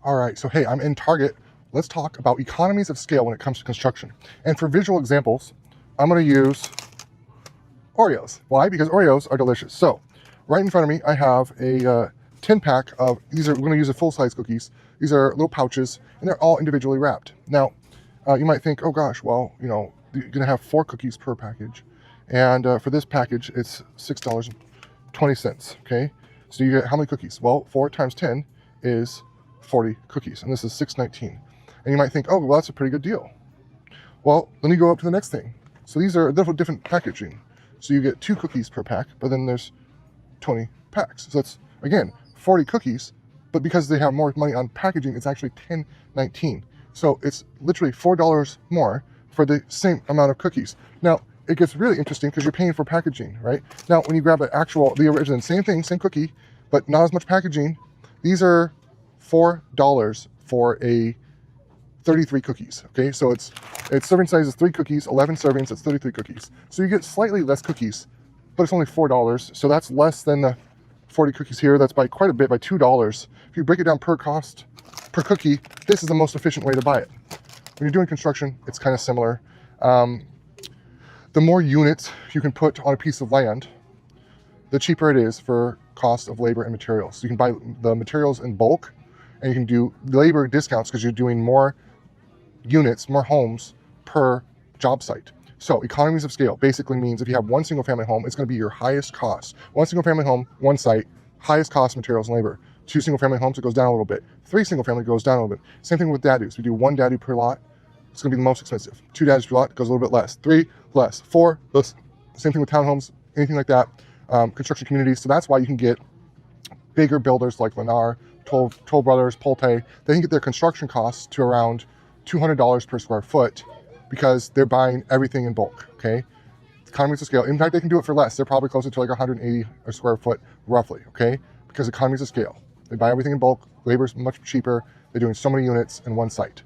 All right, so hey, I'm in Target. Let's talk about economies of scale when it comes to construction. And for visual examples, I'm going to use Oreos. Why? Because Oreos are delicious. So right in front of me, I have a 10 pack of, we're going to use a full-size cookies. These are little pouches, and they're all individually wrapped. Now, you might think, oh gosh, well, you know, you're going to have 4 cookies per package. And for this package, it's $6.20, okay? So you get how many cookies? Well, 4 times 10 is 40 cookies, and this is $6.19. And you might think, oh, well, that's a pretty good deal. Well, then you go up to the next thing. So these are different packaging. So you get 2 cookies per pack, but then there's 20 packs. So that's, again, 40 cookies, but because they have more money on packaging, it's actually $10.19. So it's literally $4 more for the same amount of cookies. Now, it gets really interesting because you're paying for packaging, right? Now, when you grab the original, same thing, same cookie, but not as much packaging, these are $4 for a 33 cookies, okay? So its serving size is 3 cookies, 11 servings, it's 33 cookies. So you get slightly less cookies, but it's only $4. So that's less than the 40 cookies here. That's by quite a bit, by $2. If you break it down per cost, per cookie, this is the most efficient way to buy it. When you're doing construction, it's kind of similar. The more units you can put on a piece of land, the cheaper it is for cost of labor and materials. So you can buy the materials in bulk, and you can do labor discounts because you're doing more units, more homes per job site. So economies of scale basically means if you have one single family home, it's going to be your highest cost. One single family home, one site, highest cost materials and labor. 2 single family homes, it goes down a little bit. 3 single family goes down a little bit. Same thing with DADUs. We do 1 DADU per lot, it's going to be the most expensive. 2 DADUs per lot goes a little bit less. 3 less. 4 less. Same thing with townhomes, anything like that. Construction communities. So that's why you can get bigger builders like Lennar, Toll Brothers, Pulte. They can get their construction costs to around $200 per square foot because they're buying everything in bulk, okay? Economies of scale. In fact, they can do it for less. They're probably closer to like 180 a square foot, roughly, okay? Because economies of scale. They buy everything in bulk. Labor's much cheaper. They're doing so many units in one site.